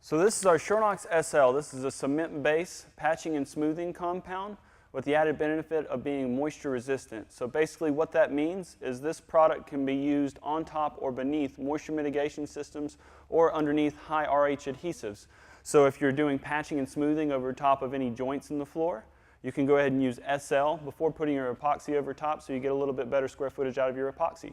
So this is our Schönox SL. This is a cement-based patching and smoothing compound with the added benefit of being moisture resistant. So basically what that means is this product can be used on top or beneath moisture mitigation systems or underneath high RH adhesives. So if you're doing patching and smoothing over top of any joints in the floor, you can go ahead and use SL before putting your epoxy over top so you get a little bit better square footage out of your epoxy.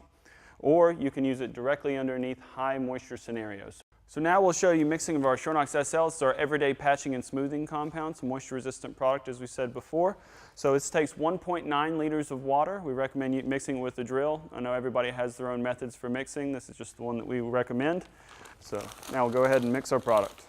Or you can use it directly underneath high moisture scenarios. So now we'll show you mixing of our Schönox SL. It's our everyday patching and smoothing compound. It's a moisture-resistant product, as we said before. So this takes 1.9 liters of water. We recommend you mixing it with a drill. I know everybody has their own methods for mixing. This is just the one that we recommend. So now we'll go ahead and mix our product.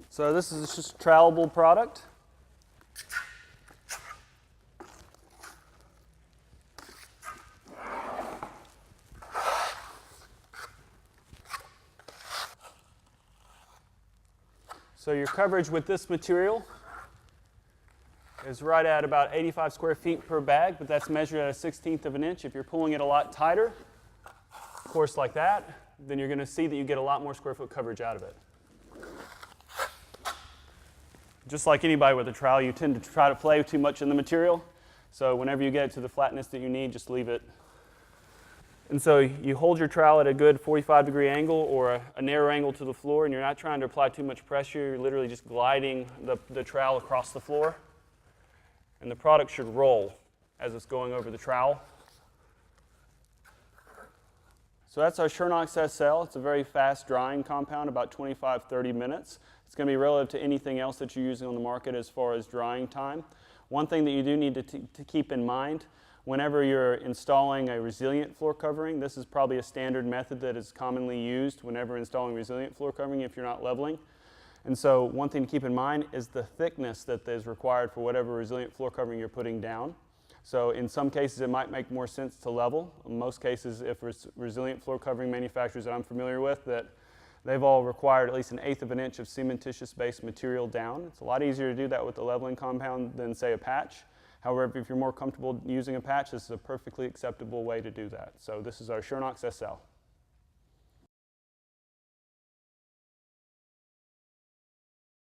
So this is just a trowelable product. So your coverage with this material is right at about 85 square feet per bag, but that's measured at a 1/16 of an inch. If you're pulling it a lot tighter, of course like that, then you're going to see that you get a lot more square foot coverage out of it. Just like anybody with a trowel, you tend to try to play too much in the material. So whenever you get it to the flatness that you need, just leave it. And so you hold your trowel at a good 45-degree angle or a narrow angle to the floor, and you're not trying to apply too much pressure. You're literally just gliding the trowel across the floor. And the product should roll as it's going over the trowel. So that's our Schönox SL. It's a very fast drying compound, about 25-30 minutes. It's going to be relative to anything else that you're using on the market as far as drying time. One thing that you do need to keep in mind, whenever you're installing a resilient floor covering, this is probably a standard method that is commonly used whenever installing resilient floor covering if you're not leveling. And so one thing to keep in mind is the thickness that is required for whatever resilient floor covering you're putting down. So in some cases it might make more sense to level. In most cases, if resilient floor covering manufacturers that I'm familiar with, that they've all required at least 1/8 of an inch of cementitious-based material down. It's a lot easier to do that with the leveling compound than, say, a patch. However, if you're more comfortable using a patch, this is a perfectly acceptable way to do that. So this is our Schönox SL.